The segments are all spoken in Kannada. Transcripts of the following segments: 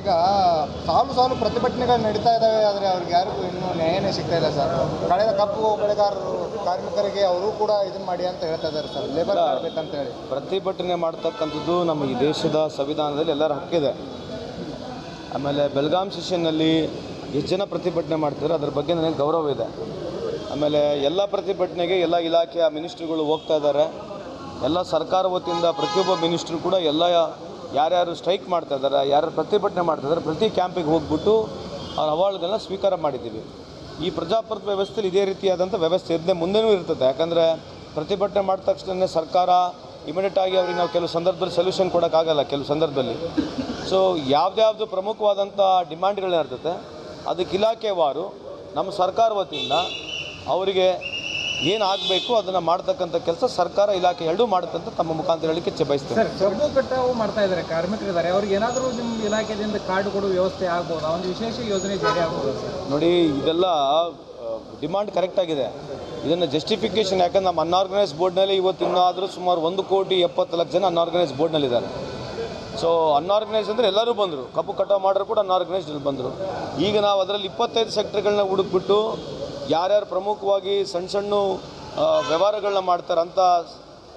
ಈಗ ಸಾಲು ಸಾಲು ಪ್ರತಿಭಟನೆಗಳು ನಡೀತಾ ಇದ್ದಾವೆ, ಆದರೆ ಅವ್ರಿಗೆ ಯಾರಿಗೂ ಇನ್ನೂ ನ್ಯಾಯನೇ ಸಿಗ್ತಾ ಇಲ್ಲ ಸರ್. ಕಳೆದ ಕಬ್ಬು ಬೆಳೆಗಾರರು ಕಾರ್ಮಿಕರಿಗೆ ಅವರು ಕೂಡ ಇದನ್ನ ಮಾಡಿ ಅಂತ ಹೇಳ್ತಾ ಇದ್ದಾರೆ ಸರ್, ಲೇಬರ್ ಮಾಡಬೇಕಂತ ಹೇಳಿ. ಪ್ರತಿಭಟನೆ ಮಾಡ್ತಕ್ಕಂಥದ್ದು ನಮ್ಮ ಈ ದೇಶದ ಸಂವಿಧಾನದಲ್ಲಿ ಎಲ್ಲರ ಹಕ್ಕಿದೆ. ಆಮೇಲೆ ಬೆಳಗಾಂ ಸೆಷನ್ನಲ್ಲಿ ಎಷ್ಟು ಜನ ಪ್ರತಿಭಟನೆ ಮಾಡ್ತಾರೆ ಅದ್ರ ಬಗ್ಗೆ ನನಗೆ ಗೌರವ ಇದೆ. ಆಮೇಲೆ ಎಲ್ಲ ಪ್ರತಿಭಟನೆಗೆ ಎಲ್ಲ ಇಲಾಖೆಯ ಮಿನಿಸ್ಟ್ರುಗಳು ಹೋಗ್ತಾ ಇದ್ದಾರೆ. ಎಲ್ಲ ಸರ್ಕಾರ ವತಿಯಿಂದ ಪ್ರತಿಯೊಬ್ಬ ಮಿನಿಸ್ಟ್ರು ಕೂಡ ಯಾರ್ಯಾರು ಸ್ಟ್ರೈಕ್ ಮಾಡ್ತಾ ಇದ್ದಾರೆ, ಯಾರು ಪ್ರತಿಭಟನೆ ಮಾಡ್ತಾ ಇದ್ದಾರೆ, ಪ್ರತಿ ಕ್ಯಾಂಪಿಗೆ ಹೋಗ್ಬಿಟ್ಟು ಅವ್ರ ಅವಾರ್ಡ್ಗಳನ್ನ ಸ್ವೀಕಾರ ಮಾಡಿದ್ದೀವಿ. ಈ ಪ್ರಜಾಪ್ರಭುತ್ವ ವ್ಯವಸ್ಥೆಯಲ್ಲಿ ಇದೇ ರೀತಿಯಾದಂಥ ವ್ಯವಸ್ಥೆ ಇದ್ದೇ ಮುಂದೆನೂ ಇರ್ತದೆ. ಯಾಕಂದರೆ ಪ್ರತಿಭಟನೆ ಮಾಡಿದ ತಕ್ಷಣ ಸರ್ಕಾರ ಇಮಿಡಿಯೇಟಾಗಿ ಅವ್ರಿಗೆ ನಾವು ಕೆಲವು ಸಂದರ್ಭದಲ್ಲಿ ಸೊಲ್ಯೂಷನ್ ಕೊಡೋಕ್ಕಾಗಲ್ಲ. ಕೆಲವು ಸಂದರ್ಭದಲ್ಲಿ ಯಾವ್ದು ಪ್ರಮುಖವಾದಂಥ ಡಿಮ್ಯಾಂಡ್ಗಳೇನಿರ್ತದೆ ಅದಕ್ಕೆ ಇಲಾಖೆವಾರು ನಮ್ಮ ಸರ್ಕಾರ ವತಿಯಿಂದ ಅವರಿಗೆ ಏನು ಆಗಬೇಕು ಅದನ್ನು ಮಾಡ್ತಕ್ಕಂಥ ಕೆಲಸ ಸರ್ಕಾರ ಇಲಾಖೆ ಎರಡೂ ಮಾಡುತ್ತಂತ ತಮ್ಮ ಮುಖಾಂತರ ಹೇಳಿಕೆ ಬಯಸ್ತೇನೆ. ಸರ್, ಕಬ್ಬು ಕಟಾವು ಮಾಡ್ತಾ ಇದ್ದಾರೆ, ಕಾರ್ಮಿಕರಿದ್ದಾರೆ, ಅವ್ರಿಗೆ ಏನಾದರೂ ನಿಮ್ಮ ಇಲಾಖೆಯಿಂದ ಕಾರ್ಡ್ ಕೊಡುವ ವ್ಯವಸ್ಥೆ ಆಗ್ಬೋದು, ಒಂದು ವಿಶೇಷ ಯೋಜನೆ ಜಾರಿ ಆಗ್ಬೋದು ಸರ್? ನೋಡಿ, ಇದೆಲ್ಲ ಡಿಮಾಂಡ್ ಕರೆಕ್ಟಾಗಿದೆ. ಇದನ್ನು ಜಸ್ಟಿಫಿಕೇಷನ್ ಯಾಕಂದ್ರೆ ನಮ್ಮ ಅನ್ಆರ್ಗನೈಸ್ ಬೋರ್ಡ್ನಲ್ಲಿ ಇವತ್ತು ಇನ್ನಾದರೂ ಸುಮಾರು 1,70,00,000 ಜನ ಅನ್ಆರ್ಗನೈಸ್ ಬೋರ್ಡ್ನಲ್ಲಿದ್ದಾರೆ. ಸೊ ಅನ್ಆರ್ಗನೈಸ್ ಅಂದರೆ ಎಲ್ಲರೂ ಬಂದರು, ಕಬ್ಬು ಕಟಾವು ಮಾಡೋರು ಕೂಡ ಅನ್ಆರ್ಗನೈಸ್ಡ್ ಬಂದರು. ಈಗ ನಾವು ಅದರಲ್ಲಿ 25 ಸೆಕ್ಟರ್ಗಳನ್ನ ಹುಡುಕ್ಬಿಟ್ಟು ಯಾರ್ಯಾರು ಪ್ರಮುಖವಾಗಿ ಸಣ್ಣ ವ್ಯವಹಾರಗಳನ್ನ ಮಾಡ್ತಾರೆ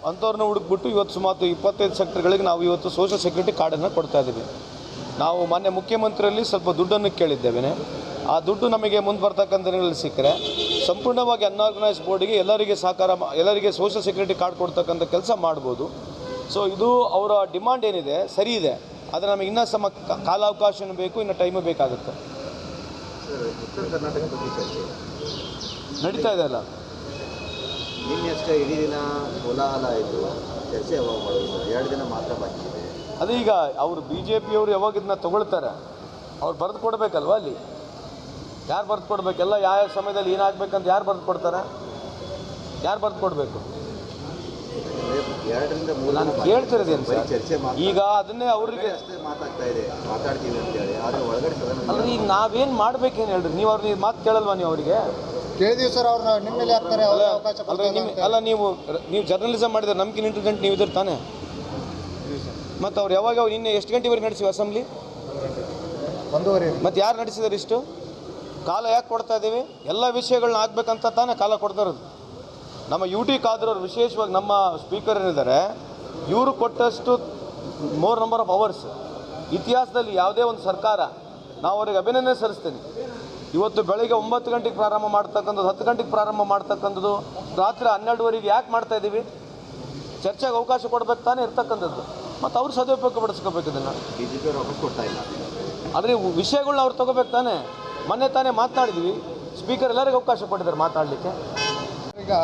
ಅಂಥವ್ರನ್ನ ಹುಡುಕ್ಬಿಟ್ಟು ಇವತ್ತು ಸುಮಾರು 25 ಸೆಕ್ಟರ್ಗಳಿಗೆ ನಾವು ಇವತ್ತು ಸೋಷಿಯಲ್ ಸೆಕ್ಯೂರಿಟಿ ಕಾರ್ಡನ್ನು ಕೊಡ್ತಾ ಇದ್ದೀವಿ. ನಾವು ಮಾನ್ಯ ಮುಖ್ಯಮಂತ್ರಿಯಲ್ಲಿ ಸ್ವಲ್ಪ ದುಡ್ಡನ್ನು ಕೇಳಿದ್ದೇವೆ. ಆ ದುಡ್ಡು ನಮಗೆ ಮುಂದೆ ಬರ್ತಕ್ಕಂಥ ದಿನಗಳಲ್ಲಿ ಸಿಕ್ಕರೆ ಸಂಪೂರ್ಣವಾಗಿ ಅನ್ಆರ್ಗನೈಸ್ ಬೋರ್ಡಿಗೆ ಎಲ್ಲರಿಗೆ ಸೋಷಿಯಲ್ ಸೆಕ್ಯೂರಿಟಿ ಕಾರ್ಡ್ ಕೊಡ್ತಕ್ಕಂಥ ಕೆಲಸ ಮಾಡ್ಬೋದು. ಸೊ ಇದು ಅವರ ಡಿಮಾಂಡ್ ಏನಿದೆ ಸರಿ ಇದೆ, ಆದರೆ ನಮಗೆ ಇನ್ನೂ ಕಾಲಾವಕಾಶನೂ ಬೇಕು, ಇನ್ನು ಟೈಮು ಬೇಕಾಗುತ್ತೆ. ಉತ್ತರ ಕರ್ನಾಟಕ ಬಗ್ಗೆ ಚರ್ಚೆ ನಡೀತಾ ಇದೆ ಅಲ್ಲ, ನಿನ್ನೆಷ್ಟೇ ಇಡೀ ದಿನ ಕೋಲಾಹಲ ಆಯಿತು. ಚರ್ಚೆ ಯಾವಾಗ ಮಾಡೋದು? 2 ದಿನ ಮಾತ್ರ ಬಾಕಿ ಇದೆ. ಅದು ಈಗ ಅವರು BJPಯವರು ಯಾವಾಗ ಇದನ್ನ ತಗೊಳ್ತಾರೆ ಅವ್ರು ಬರೆದು ಕೊಡಬೇಕಲ್ವ? ಅಲ್ಲಿ ಯಾರು ಬರೆದು ಕೊಡಬೇಕೆಲ್ಲ ಯಾವ ಸಮಯದಲ್ಲಿ ಏನಾಗಬೇಕಂತ ಯಾರು ಬರೆದು ಕೊಡ್ತಾರೆ? ಯಾರು ಬರೆದು ಕೊಡಬೇಕು? 2 ರಿಂದ 3 ನಾನು ಕೇಳ್ತಿರೋದೇನು ಸರ್, ಚರ್ಚೆ ಈಗ ಅದನ್ನೇ ಅವ್ರಿಗೆ ಅಷ್ಟೇ ಮಾತಾಗ್ತಾ ಇದೆ, ಮಾತಾಡ್ತೀವಿ ಅಂತೇಳಿ. ಆದರೆ ಒಳಗಡೆ ಅಲ್ಲ, ಈಗ ನಾವೇನು ಮಾಡ್ಬೇಕೇನು ಹೇಳ್ರಿ? ನೀವು ಅವ್ರಿಗೆ ಮಾತು ಕೇಳಲ್ವಾ? ನೀವು ಅವರಿಗೆ ಕೇಳಿದೀವಿ ಸರ್, ಅವ್ರನ್ನ ನಿಮ್ಮ ಮೇಲೆ ಹಾಕ್ತಾರೆ, ಅವಕಾಶ ಅಲ್ಲ, ನೀವು ಜರ್ನಲಿಸಮ್ ಮಾಡಿದ್ರೆ ನಮ್ಗಿನ ಇಂಟೆಲಿಜೆಂಟ್ ನೀವು ಇದ್ರೆ ತಾನೆ. ಮತ್ತು ಅವ್ರು ಯಾವಾಗ ನಿನ್ನೆ ಎಷ್ಟು ಗಂಟೆವರೆಗೆ ನಡೆಸಿವಿ ಅಸೆಂಬ್ಲಿ? 1:30. ಮತ್ತು ಯಾರು ನಡೆಸಿದಾರೆ? ಇಷ್ಟು ಕಾಲ ಯಾಕೆ ಕೊಡ್ತಾ ಇದ್ದೀವಿ? ಎಲ್ಲ ವಿಷಯಗಳನ್ನ ಆಗಬೇಕಂತ ತಾನೇ ಕಾಲ ಕೊಡ್ತಾ ಇರೋದು. ನಮ್ಮ UT ಖಾದರ್ ವಿಶೇಷವಾಗಿ ನಮ್ಮ ಸ್ಪೀಕರ್ ಏನಿದ್ದಾರೆ ಇವರು ಕೊಟ್ಟಷ್ಟು ಮೋರ್ ನಂಬರ್ ಆಫ್ ಅವರ್ಸ್ ಇತಿಹಾಸದಲ್ಲಿ ಯಾವುದೇ ಒಂದು ಸರ್ಕಾರ, ನಾವು ಅವರಿಗೆ ಅಭಿನಂದನೆ ಸಲ್ಲಿಸ್ತೀನಿ. ಇವತ್ತು ಬೆಳಗ್ಗೆ 9 ಗಂಟೆಗೆ ಪ್ರಾರಂಭ ಮಾಡ್ತಕ್ಕಂಥದ್ದು, 10 ಗಂಟೆಗೆ ಪ್ರಾರಂಭ ಮಾಡ್ತಕ್ಕಂಥದ್ದು, ರಾತ್ರಿ 12ವರೆಗೆ ಯಾಕೆ ಮಾಡ್ತಾ ಇದ್ದೀವಿ? ಚರ್ಚೆಗೆ ಅವಕಾಶ ಕೊಡಬೇಕು ತಾನೇ ಇರ್ತಕ್ಕಂಥದ್ದು. ಮತ್ತು ಅವ್ರು ಸದುಪಯೋಗ ಪಡಿಸ್ಕೋಬೇಕು ಇದನ್ನು. BJP ವಾಪಸ್ ಕೊಡ್ತಾ ಇಲ್ಲ, ಆದರೆ ವಿಷಯಗಳನ್ನ ಅವ್ರು ತೊಗೋಬೇಕು ತಾನೇ. ಮೊನ್ನೆ ತಾನೇ ಮಾತನಾಡಿದ್ವಿ, ಸ್ಪೀಕರ್ ಎಲ್ಲರಿಗೂ ಅವಕಾಶ ಕೊಟ್ಟಿದ್ದಾರೆ ಮಾತಾಡಲಿಕ್ಕೆ. ಈಗ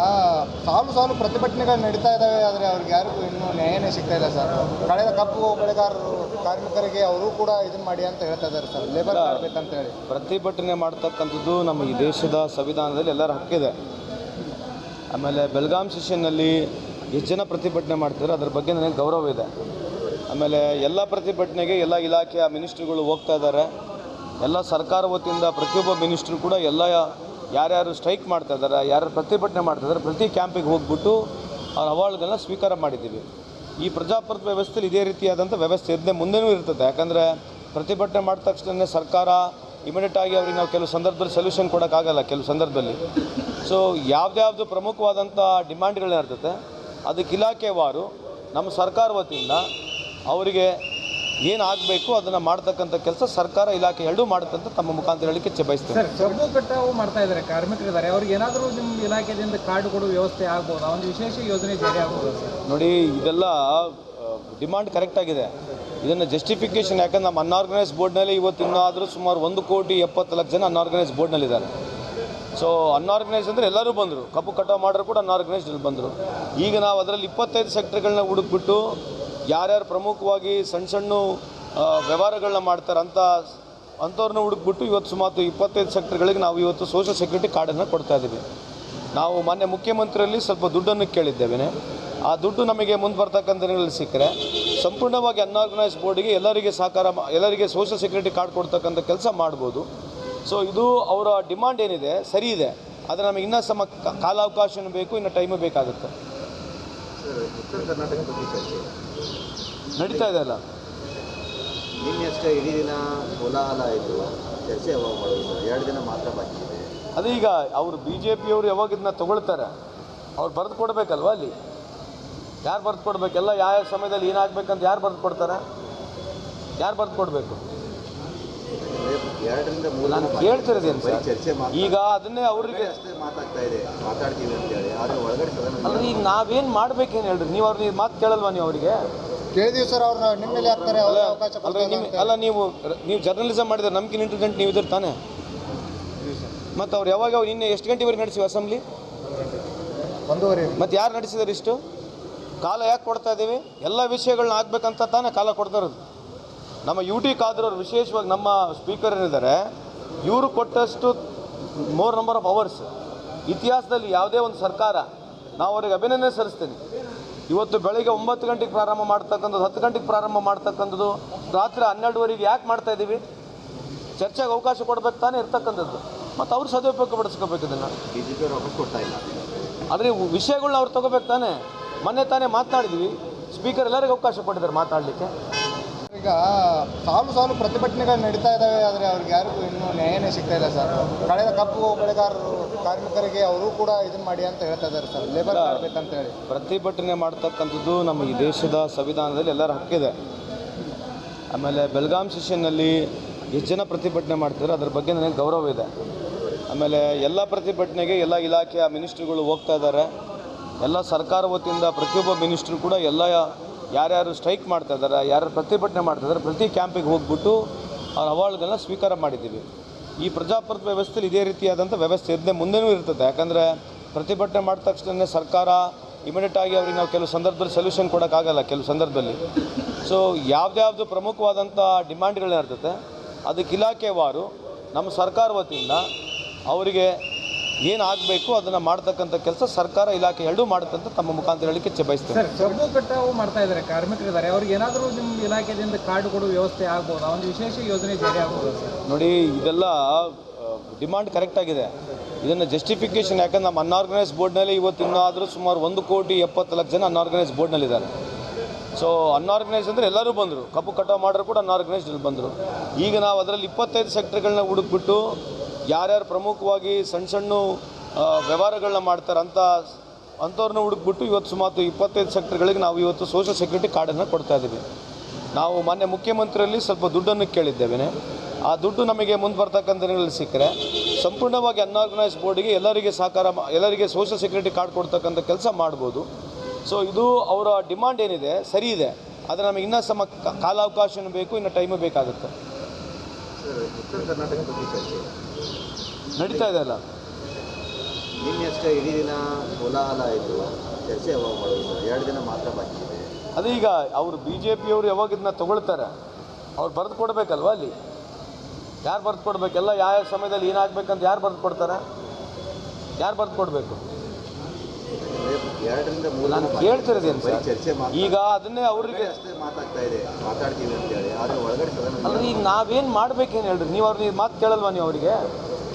ಸಾಲು ಸಾಲು ಪ್ರತಿಭಟನೆಗಳು ನಡೀತಾ ಇದ್ದಾವೆ, ಆದರೆ ಅವ್ರಿಗೆ ಯಾರಿಗೂ ಇನ್ನೂ ನ್ಯಾಯನೇ ಸಿಗ್ತಾ ಇಲ್ಲ ಸರ್. ಕಳೆದ ಕಬ್ಬು ಬೆಳೆಗಾರರು ಕಾರ್ಮಿಕರಿಗೆ ಅವರು ಕೂಡ ಇದನ್ನ ಮಾಡಿ ಅಂತ ಹೇಳ್ತಾ ಇದ್ದಾರೆ ಸರ್, ಲೇಬರ್ ಮಾಡಬೇಕಂತ ಹೇಳಿ. ಪ್ರತಿಭಟನೆ ಮಾಡ್ತಕ್ಕಂಥದ್ದು ನಮ್ಮ ಈ ದೇಶದ ಸಂವಿಧಾನದಲ್ಲಿ ಎಲ್ಲರ ಹಕ್ಕಿದೆ. ಆಮೇಲೆ ಬೆಳಗಾಂ ಸೆಷನ್ನಲ್ಲಿ ಎಷ್ಟು ಜನ ಪ್ರತಿಭಟನೆ ಮಾಡ್ತಾರೆ ಅದ್ರ ಬಗ್ಗೆ ನನಗೆ ಗೌರವ ಇದೆ. ಆಮೇಲೆ ಎಲ್ಲ ಪ್ರತಿಭಟನೆಗೆ ಎಲ್ಲ ಇಲಾಖೆಯ ಮಿನಿಸ್ಟ್ರುಗಳು ಹೋಗ್ತಾ ಇದ್ದಾರೆ. ಎಲ್ಲ ಸರ್ಕಾರ ವತಿಯಿಂದ ಪ್ರತಿಯೊಬ್ಬ ಮಿನಿಸ್ಟ್ರು ಕೂಡ ಯಾರ್ಯಾರು ಸ್ಟ್ರೈಕ್ ಮಾಡ್ತಾ ಇದ್ದಾರೆ, ಯಾರು ಪ್ರತಿಭಟನೆ ಮಾಡ್ತಾ ಇದ್ದಾರೆ, ಪ್ರತಿ ಕ್ಯಾಂಪಿಗೆ ಹೋಗ್ಬಿಟ್ಟು ಅವ್ರ ಅವಾರ್ಡ್ಗಳನ್ನ ಸ್ವೀಕಾರ ಮಾಡಿದ್ದೀವಿ. ಈ ಪ್ರಜಾಪ್ರಭುತ್ವ ವ್ಯವಸ್ಥೆಯಲ್ಲಿ ಇದೇ ರೀತಿಯಾದಂಥ ವ್ಯವಸ್ಥೆ ಇದ್ದೇ ಮುಂದೆನೂ ಇರ್ತದೆ. ಯಾಕಂದರೆ ಪ್ರತಿಭಟನೆ ಮಾಡಿದ ತಕ್ಷಣ ಸರ್ಕಾರ ಇಮಿಡಿಯೇಟಾಗಿ ಅವ್ರಿಗೆ ನಾವು ಕೆಲವು ಸಂದರ್ಭದಲ್ಲಿ ಸೊಲ್ಯೂಷನ್ ಕೊಡೋಕ್ಕಾಗಲ್ಲ. ಕೆಲವು ಸಂದರ್ಭದಲ್ಲಿ ಯಾವ್ದು ಪ್ರಮುಖವಾದಂಥ ಡಿಮ್ಯಾಂಡ್ಗಳೇನಿರ್ತದೆ ಅದಕ್ಕೆ ಇಲಾಖೆವಾರು ನಮ್ಮ ಸರ್ಕಾರ ವತಿಯಿಂದ ಅವರಿಗೆ ಏನು ಆಗಬೇಕು ಅದನ್ನು ಮಾಡ್ತಕ್ಕಂಥ ಕೆಲಸ ಸರ್ಕಾರ ಇಲಾಖೆ ಎರಡೂ ಮಾಡುತ್ತಂತ ತಮ್ಮ ಮುಖಾಂತರ ಹೇಳಿಕೆ ಬಯಸ್ತೇನೆ. ಸರ್, ಕಬ್ಬು ಕಟಾವು ಮಾಡ್ತಾ ಇದ್ದಾರೆ, ಕಾರ್ಮಿಕರಿದ್ದಾರೆ, ಅವ್ರಿಗೆ ಏನಾದರೂ ನಿಮ್ಮ ಇಲಾಖೆಯಿಂದ ಕಾರ್ಡ್ ಕೊಡುವ ವ್ಯವಸ್ಥೆ ಆಗ್ಬೋದು, ಒಂದು ವಿಶೇಷ ಯೋಜನೆ ಜಾರಿ ಆಗ್ಬೋದು ಸರ್? ನೋಡಿ, ಇದೆಲ್ಲ ಡಿಮಾಂಡ್ ಕರೆಕ್ಟಾಗಿದೆ. ಇದನ್ನು ಜಸ್ಟಿಫಿಕೇಷನ್ ಯಾಕಂದ್ರೆ ನಮ್ಮ ಅನ್ಆರ್ಗನೈಸ್ ಬೋರ್ಡ್ನಲ್ಲಿ ಇವತ್ತು ಇನ್ನಾದರೂ ಸುಮಾರು 1,70,00,000 ಜನ ಅನ್ಆರ್ಗನೈಸ್ ಬೋರ್ಡ್ನಲ್ಲಿದ್ದಾರೆ. ಸೊ ಅನ್ಆರ್ಗನೈಸ್ ಅಂದರೆ ಎಲ್ಲರೂ ಬಂದರು, ಕಬ್ಬು ಕಟಾವು ಮಾಡೋರು ಕೂಡ ಅನ್ಆರ್ಗನೈಸ್ಡ್ ಬಂದರು. ಈಗ ನಾವು ಅದರಲ್ಲಿ 25 ಸೆಕ್ಟರ್ಗಳನ್ನ ಹುಡುಕ್ಬಿಟ್ಟು ಯಾರ್ಯಾರು ಪ್ರಮುಖವಾಗಿ ಸಣ್ಣ ವ್ಯವಹಾರಗಳನ್ನ ಮಾಡ್ತಾರೆ ಅಂಥವ್ರನ್ನ ಹುಡುಕ್ಬಿಟ್ಟು ಇವತ್ತು ಸುಮಾರು 25 ಸೆಕ್ಟರ್ಗಳಿಗೆ ನಾವು ಇವತ್ತು ಸೋಷಿಯಲ್ ಸೆಕ್ಯೂರಿಟಿ ಕಾರ್ಡನ್ನು ಕೊಡ್ತಾ ಇದ್ದೀವಿ. ನಾವು ಮಾನ್ಯ ಮುಖ್ಯಮಂತ್ರಿಯಲ್ಲಿ ಸ್ವಲ್ಪ ದುಡ್ಡನ್ನು ಕೇಳಿದ್ದೇವೆ. ಆ ದುಡ್ಡು ನಮಗೆ ಮುಂದೆ ಬರ್ತಕ್ಕಂಥ ದಿನಗಳಲ್ಲಿ ಸಿಕ್ಕರೆ ಸಂಪೂರ್ಣವಾಗಿ ಅನ್ಆರ್ಗನೈಸ್ ಬೋರ್ಡಿಗೆ ಎಲ್ಲರಿಗೆ ಸೋಷಿಯಲ್ ಸೆಕ್ಯೂರಿಟಿ ಕಾರ್ಡ್ ಕೊಡ್ತಕ್ಕಂಥ ಕೆಲಸ ಮಾಡ್ಬೋದು. ಸೊ ಇದು ಅವರ ಡಿಮಾಂಡ್ ಏನಿದೆ ಸರಿ ಇದೆ, ಆದರೆ ನಮಗೆ ಇನ್ನೂ ಕಾಲಾವಕಾಶನೂ ಬೇಕು, ಇನ್ನು ಟೈಮು ಬೇಕಾಗುತ್ತೆ. ಉತ್ತರ ಕರ್ನಾಟಕ ಬಗ್ಗೆ ಚರ್ಚೆ ನಡೀತಾ ಇದೆ ಅಲ್ಲ, ನಿನ್ನೆಷ್ಟೇ ಇಡೀ ದಿನ ಕೋಲಾಹಲ ಆಯಿತು, ಚರ್ಚೆ ಯಾವಾಗ ಮಾಡೋದು ಸರ್? 2 ದಿನ ಮಾತ್ರ ಬಾಕಿ ಇದೆ. ಅದು ಈಗ ಅವರು ಬಿ ಜೆ ಪಿಯವರು ಯಾವಾಗ ಇದನ್ನ ತಗೊಳ್ತಾರೆ ಅವ್ರು ಬರೆದು ಕೊಡಬೇಕಲ್ವ ಅಲ್ಲಿ? ಯಾರು ಬರೆದು ಕೊಡಬೇಕೆಲ್ಲ ಯಾವ ಸಮಯದಲ್ಲಿ ಏನಾಗಬೇಕಂತ ಯಾರು ಬರೆದು ಕೊಡ್ತಾರೆ? ಯಾರು ಬರೆದು ಕೊಡಬೇಕು? 2ರಿಂದ 3 ನಾನು ಕೇಳ್ತಿರೋದೇನು ಸರ್, ಚರ್ಚೆ ಈಗ ಅದನ್ನೇ ಅವ್ರಿಗೆ ಅಷ್ಟೇ ಮಾತಾಗ್ತಾ ಇದೆ, ಮಾತಾಡ್ತೀವಿ ಅಂತೇಳಿ. ಆದರೆ ಒಳಗಡೆ ಸದನ ಅಲ್ಲ, ಈಗ ನಾವೇನು ಮಾಡ್ಬೇಕೇನು ಹೇಳ್ರಿ? ನೀವು ಅವ್ರಿಗೆ ಮಾತು ಕೇಳಲ್ವಾ ನೀವು ಅವರಿಗೆ? ಕೇಳಿದೀವಿ ಸರ್, ಅವ್ರನ್ನ ನಿಮ್ಮ ಮೇಲೆ ಹಾಕ್ತಾರೆ, ಅವ್ರ ಅವಕಾಶ ಅಲ್ಲ ಕೊಡ್ತಾರೆ ನಿಮ್ಮ ಅಂತ. ಅಲ್ಲ ನೀವು ಜರ್ನಲಿಸಮ್ ಮಾಡಿದ್ರೆ ನಮ್ಗಿನ ಇಂಟೆಲಿಜೆಂಟ್ ನೀವು ಇದ್ರೆ ತಾನೇ. ಮತ್ತು ಅವ್ರು ಯಾವಾಗ ನಿನ್ನೆ ಎಷ್ಟು ಗಂಟೆವರೆಗೆ ನಡೆಸಿವಿ ಅಸೆಂಬ್ಲಿ? 1:30. ಮತ್ತು ಯಾರು ನಡೆಸಿದಾರೆ ಇಷ್ಟು ಕಾಲ? ಯಾಕೆ ಕೊಡ್ತಾ ಇದ್ದೀವಿ? ಎಲ್ಲ ವಿಷಯಗಳನ್ನ ಆಗ್ಬೇಕಂತ ತಾನೇ ಕಾಲ ಕೊಡ್ತಾ ಇರೋದು. ನಮ್ಮ ಯು ಟಿ ಖಾದರ್ ವಿಶೇಷವಾಗಿ ನಮ್ಮ ಸ್ಪೀಕರ್ ಏನಿದ್ದಾರೆ, ಇವರು ಕೊಟ್ಟಷ್ಟು ಮೋರ್ ನಂಬರ್ ಆಫ್ ಅವರ್ಸ್ ಇತಿಹಾಸದಲ್ಲಿ ಯಾವುದೇ ಒಂದು ಸರ್ಕಾರ, ನಾವು ಅವ್ರಿಗೆ ಅಭಿನಂದನೆ ಸಲ್ಲಿಸ್ತೀನಿ. ಇವತ್ತು ಬೆಳಗ್ಗೆ 9 ಗಂಟೆಗೆ ಪ್ರಾರಂಭ ಮಾಡ್ತಕ್ಕಂಥದ್ದು, 10 ಗಂಟೆಗೆ ಪ್ರಾರಂಭ ಮಾಡ್ತಕ್ಕಂಥದ್ದು, ರಾತ್ರಿ 12ವರೆಗೆ ಯಾಕೆ ಮಾಡ್ತಾ ಇದ್ದೀವಿ? ಚರ್ಚೆಗೆ ಅವಕಾಶ ಕೊಡಬೇಕು ತಾನೇ ಇರ್ತಕ್ಕಂಥದ್ದು. ಮತ್ತು ಅವ್ರು ಸದುಪಯೋಗ ಪಡಿಸ್ಕೋಬೇಕು ಇದನ್ನು. BJP ಅವರು ವಾಪಸ್ ಕೊಡ್ತಾ ಇಲ್ಲ. ಆದರೆ ವಿಷಯಗಳನ್ನ ಅವ್ರು ತೊಗೋಬೇಕು ತಾನೇ. ಮೊನ್ನೆ ತಾನೇ ಮಾತನಾಡಿದ್ವಿ, ಸ್ಪೀಕರ್ ಎಲ್ಲರಿಗೂ ಅವಕಾಶ ಕೊಟ್ಟಿದ್ದಾರೆ ಮಾತಾಡಲಿಕ್ಕೆ. ಈಗ ಸಾಲು ಪ್ರತಿಭಟನೆಗಳು ನಡೀತಾ ಇದ್ದಾವೆ, ಆದರೆ ಅವ್ರಿಗೆ ಯಾರಿಗೂ ಇನ್ನೂ ನ್ಯಾಯನೇ ಸಿಗ್ತಾ ಇಲ್ಲ ಸರ್. ಕಳೆದ ಕಬ್ಬು ಬೆಳೆಗಾರರು ಕಾರ್ಮಿಕರಿಗೆ ಅವರು ಕೂಡ ಇದನ್ನ ಮಾಡಿ ಅಂತ ಹೇಳ್ತಾ ಇದ್ದಾರೆ ಸರ್, ಲೇಬರ್ ಮಾಡಬೇಕಂತ ಹೇಳಿ. ಪ್ರತಿಭಟನೆ ಮಾಡ್ತಕ್ಕಂಥದ್ದು ನಮ್ಮ ಈ ದೇಶದ ಸಂವಿಧಾನದಲ್ಲಿ ಎಲ್ಲರ ಹಕ್ಕಿದೆ. ಆಮೇಲೆ ಬೆಳಗಾಂ ಸೆಷನ್ನಲ್ಲಿ ಎಷ್ಟು ಜನ ಪ್ರತಿಭಟನೆ ಮಾಡ್ತಾರೆ ಅದ್ರ ಬಗ್ಗೆ ನನಗೆ ಗೌರವ ಇದೆ. ಆಮೇಲೆ ಎಲ್ಲ ಪ್ರತಿಭಟನೆಗೆ ಎಲ್ಲ ಇಲಾಖೆಯ ಮಿನಿಸ್ಟ್ರುಗಳು ಹೋಗ್ತಾ ಇದ್ದಾರೆ. ಎಲ್ಲ ಸರ್ಕಾರ ವತಿಯಿಂದ ಪ್ರತಿಯೊಬ್ಬ ಮಿನಿಸ್ಟ್ರು ಕೂಡ ಎಲ್ಲ ಯಾರ್ಯಾರು ಸ್ಟ್ರೈಕ್ ಮಾಡ್ತಾ ಇದ್ದಾರೆ, ಯಾರು ಪ್ರತಿಭಟನೆ ಮಾಡ್ತಾ ಇದ್ದಾರೆ, ಪ್ರತಿ ಕ್ಯಾಂಪಿಗೆ ಹೋಗ್ಬಿಟ್ಟು ಅವ್ರ ಅವಾರ್ಡ್ಗಳನ್ನ ಸ್ವೀಕಾರ ಮಾಡಿದ್ದೀವಿ. ಈ ಪ್ರಜಾಪ್ರಭುತ್ವ ವ್ಯವಸ್ಥೆಯಲ್ಲಿ ಇದೇ ರೀತಿಯಾದಂಥ ವ್ಯವಸ್ಥೆ ಇದ್ದೇ ಮುಂದೆನೂ ಇರ್ತದೆ. ಯಾಕಂದರೆ ಪ್ರತಿಭಟನೆ ಮಾಡಿದ ತಕ್ಷಣ ಸರ್ಕಾರ ಇಮಿಡಿಯೇಟಾಗಿ ಅವ್ರಿಗೆ ನಾವು ಕೆಲವು ಸಂದರ್ಭದಲ್ಲಿ ಸೊಲ್ಯೂಷನ್ ಕೊಡೋಕ್ಕಾಗಲ್ಲ. ಕೆಲವು ಸಂದರ್ಭದಲ್ಲಿ ಯಾವ್ದು ಪ್ರಮುಖವಾದಂಥ ಡಿಮ್ಯಾಂಡ್ಗಳೇನಿರ್ತದೆ ಅದಕ್ಕೆ ಇಲಾಖೆವಾರು ನಮ್ಮ ಸರ್ಕಾರ ವತಿಯಿಂದ ಅವರಿಗೆ ಏನು ಆಗಬೇಕು ಅದನ್ನು ಮಾಡ್ತಕ್ಕಂಥ ಕೆಲಸ ಸರ್ಕಾರ ಇಲಾಖೆ ಎರಡೂ ಮಾಡುತ್ತಂತ ತಮ್ಮ ಮುಖಾಂತರ ಹೇಳಲಿಕ್ಕೆ ಬಯಸ್ತೇನೆ. ಸರ್, ಕಬ್ಬು ಕಟಾವು ಮಾಡ್ತಾ ಇದ್ದಾರೆ ಕಾರ್ಮಿಕರಿದ್ದಾರೆ, ಅವ್ರಿಗೆ ಏನಾದರೂ ನಿಮ್ಮ ಇಲಾಖೆಯಿಂದ ಕಾರ್ಡ್ ಕೊಡುವ ವ್ಯವಸ್ಥೆ ಆಗ್ಬೋದು? ಒಂದು ವಿಶೇಷ ಯೋಜನೆ ಜಾರಿ ಆಗ್ಬೋದು ಸರ್? ನೋಡಿ, ಇದೆಲ್ಲ ಡಿಮಾಂಡ್ ಕರೆಕ್ಟಾಗಿದೆ. ಇದನ್ನು ಜಸ್ಟಿಫಿಕೇಷನ್, ಯಾಕಂದ್ರೆ ನಮ್ಮ ಅನ್ಆರ್ಗನೈಸ್ ಬೋರ್ಡ್ನಲ್ಲಿ ಇವತ್ತು ಇನ್ನಾದರೂ ಸುಮಾರು 1,70,00,000 ಜನ ಅನ್ಆರ್ಗನೈಸ್ ಬೋರ್ಡ್ನಲ್ಲಿದ್ದಾರೆ. ಸೊ ಅನ್ಆರ್ಗನೈಸ್ ಅಂದರೆ ಎಲ್ಲರೂ ಬಂದರು, ಕಬ್ಬು ಕಟಾವು ಮಾಡೋರು ಕೂಡ ಅನ್ಆರ್ಗನೈಸ್ಡ್ ಬಂದರು. ಈಗ ನಾವು ಅದರಲ್ಲಿ 25 ಸೆಕ್ಟರ್ಗಳನ್ನ ಹುಡುಕ್ಬಿಟ್ಟು ಯಾರ್ಯಾರು ಪ್ರಮುಖವಾಗಿ ಸಣ್ಣ ವ್ಯವಹಾರಗಳನ್ನ ಮಾಡ್ತಾರೆ ಅಂಥವ್ರನ್ನ ಹುಡುಕ್ಬಿಟ್ಟು ಇವತ್ತು ಸುಮಾರು 25 ಸೆಕ್ಟರ್ಗಳಿಗೆ ನಾವು ಇವತ್ತು ಸೋಷಿಯಲ್ ಸೆಕ್ಯೂರಿಟಿ ಕಾರ್ಡನ್ನು ಕೊಡ್ತಾ ಇದ್ದೀವಿ. ನಾವು ಮಾನ್ಯ ಮುಖ್ಯಮಂತ್ರಿಯಲ್ಲಿ ಸ್ವಲ್ಪ ದುಡ್ಡನ್ನು ಕೇಳಿದ್ದೇವೆ. ಆ ದುಡ್ಡು ನಮಗೆ ಮುಂದೆ ಬರ್ತಕ್ಕಂಥ ದಿನಗಳಲ್ಲಿ ಸಿಕ್ಕರೆ ಸಂಪೂರ್ಣವಾಗಿ ಅನ್ಆರ್ಗನೈಸ್ ಬೋರ್ಡಿಗೆ ಎಲ್ಲರಿಗೆ ಸೋಷಿಯಲ್ ಸೆಕ್ಯೂರಿಟಿ ಕಾರ್ಡ್ ಕೊಡ್ತಕ್ಕಂಥ ಕೆಲಸ ಮಾಡ್ಬೋದು. ಸೊ ಇದು ಅವರ ಡಿಮಾಂಡ್ ಏನಿದೆ ಸರಿ ಇದೆ, ಆದರೆ ನಮಗೆ ಇನ್ನೂ ಕಾಲಾವಕಾಶನೂ ಬೇಕು, ಇನ್ನು ಟೈಮು ಬೇಕಾಗುತ್ತೆ. ಸರ್, ಉತ್ತರ ಕರ್ನಾಟಕ ಬಗ್ಗೆ ಚರ್ಚೆ ನಡೀತಾ ಇದೆ ಅಲ್ಲ? ನಿನ್ನೆಷ್ಟೇ ಇಡೀ ದಿನ ಕೋಲಾಹಲ ಆಯಿತು, ಚರ್ಚೆ ಯಾವಾಗ ಮಾಡೋದು ಸರ್? 2 ದಿನ ಮಾತ್ರ ಬಾಕಿ ಇದೆ. ಅದು ಈಗ ಅವರು ಬಿ ಜೆ ಪಿಯವರು ಯಾವಾಗ ಇದನ್ನ ತಗೊಳ್ತಾರೆ ಅವ್ರು ಬರೆದು ಕೊಡಬೇಕಲ್ವ ಅಲ್ಲಿ? ಯಾರು ಬರೆದು ಕೊಡಬೇಕೆಲ್ಲ ಯಾವ ಸಮಯದಲ್ಲಿ ಏನಾಗಬೇಕಂತ ಯಾರು ಬರೆದು ಕೊಡ್ತಾರೆ? ಯಾರು ಬರೆದು ಕೊಡಬೇಕು? 2ರಿಂದ 3 ನಾನು ಕೇಳ್ತಿರೋದೇನು ಸರ್, ಚರ್ಚೆ ಈಗ ಅದನ್ನೇ ಅವ್ರಿಗೆ ಅಷ್ಟೇ ಮಾತಾಗ್ತಾ ಇದೆ, ಮಾತಾಡ್ತೀವಿ ಅಂತೇಳಿ. ಆದರೆ ಒಳಗಡೆ ಸದನ ಅಲ್ಲ, ಈಗ ನಾವೇನು ಮಾಡ್ಬೇಕೇನು ಹೇಳ್ರಿ? ನೀವು ಅವ್ರಿಗೆ ಮಾತು ಕೇಳಲ್ವಾ ನೀವು ಅವರಿಗೆ?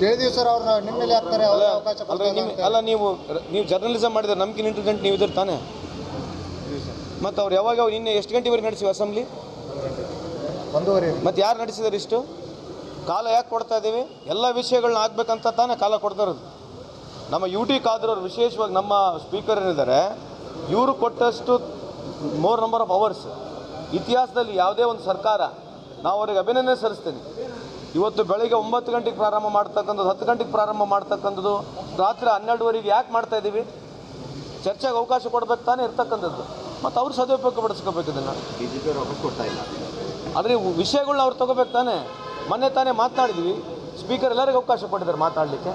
ಕೇಳಿದೀವಿ ಸರ್, ಅವ್ರನ್ನ ನಿಮ್ಮ ಮೇಲೆ ಹಾಕ್ತಾರೆ, ಅವ್ರ ಅವಕಾಶ ಕೊಡ್ತಾರೆ ಅಂತ. ಅಲ್ಲ ನೀವು ಜರ್ನಲಿಸಮ್ ಮಾಡಿದ್ರೆ ನಮ್ಗಿನ ಇಂಟೆಲಿಜೆಂಟ್ ನೀವು ಇದ್ರೆ ತಾನೇ. ಮತ್ತು ಅವ್ರು ಯಾವಾಗ ನಿನ್ನೆ ಎಷ್ಟು ಗಂಟೆವರೆಗೆ ನಡೆಸಿವಿ ಅಸೆಂಬ್ಲಿ? 1:30. ಮತ್ತು ಯಾರು ನಡೆಸಿದಾರೆ ಇಷ್ಟು ಕಾಲ? ಯಾಕೆ ಕೊಡ್ತಾ ಇದ್ದೀವಿ? ಎಲ್ಲ ವಿಷಯಗಳನ್ನ ಆಗ್ಬೇಕಂತ ತಾನೇ ಕಾಲ ಕೊಡ್ತಾ ಇರೋದು. ನಮ್ಮ ಯು ಟಿ ಖಾದರ್ ವಿಶೇಷವಾಗಿ ನಮ್ಮ ಸ್ಪೀಕರ್ ಏನಿದ್ದಾರೆ, ಇವರು ಕೊಟ್ಟಷ್ಟು ಮೋರ್ ನಂಬರ್ ಆಫ್ ಅವರ್ಸ್ ಇತಿಹಾಸದಲ್ಲಿ ಯಾವುದೇ ಒಂದು ಸರ್ಕಾರ, ನಾವು ಅವ್ರಿಗೆ ಅಭಿನಂದನೆ ಸಲ್ಲಿಸ್ತೀನಿ. ಇವತ್ತು ಬೆಳಗ್ಗೆ 9 ಗಂಟೆಗೆ ಪ್ರಾರಂಭ ಮಾಡ್ತಕ್ಕಂಥದ್ದು, 10 ಗಂಟೆಗೆ ಪ್ರಾರಂಭ ಮಾಡ್ತಕ್ಕಂಥದ್ದು, ರಾತ್ರಿ 12ವರೆಗೆ ಯಾಕೆ ಮಾಡ್ತಾ ಇದ್ದೀವಿ? ಚರ್ಚೆಗೆ ಅವಕಾಶ ಕೊಡಬೇಕು ತಾನೇ ಇರ್ತಕ್ಕಂಥದ್ದು. ಮತ್ತು ಅವ್ರು ಸದುಪಯೋಗ ಪಡಿಸ್ಕೋಬೇಕು ಇದನ್ನು. BJP ಅವರು ವಾಪಸ್ ಕೊಡ್ತಾ ಇಲ್ಲ. ಆದರೆ ವಿಷಯಗಳನ್ನ ಅವ್ರು ತೊಗೋಬೇಕು ತಾನೇ. ಮೊನ್ನೆ ತಾನೇ ಮಾತನಾಡಿದ್ವಿ, ಸ್ಪೀಕರ್ ಎಲ್ಲರಿಗೂ ಅವಕಾಶ ಕೊಟ್ಟಿದ್ದಾರೆ ಮಾತಾಡಲಿಕ್ಕೆ.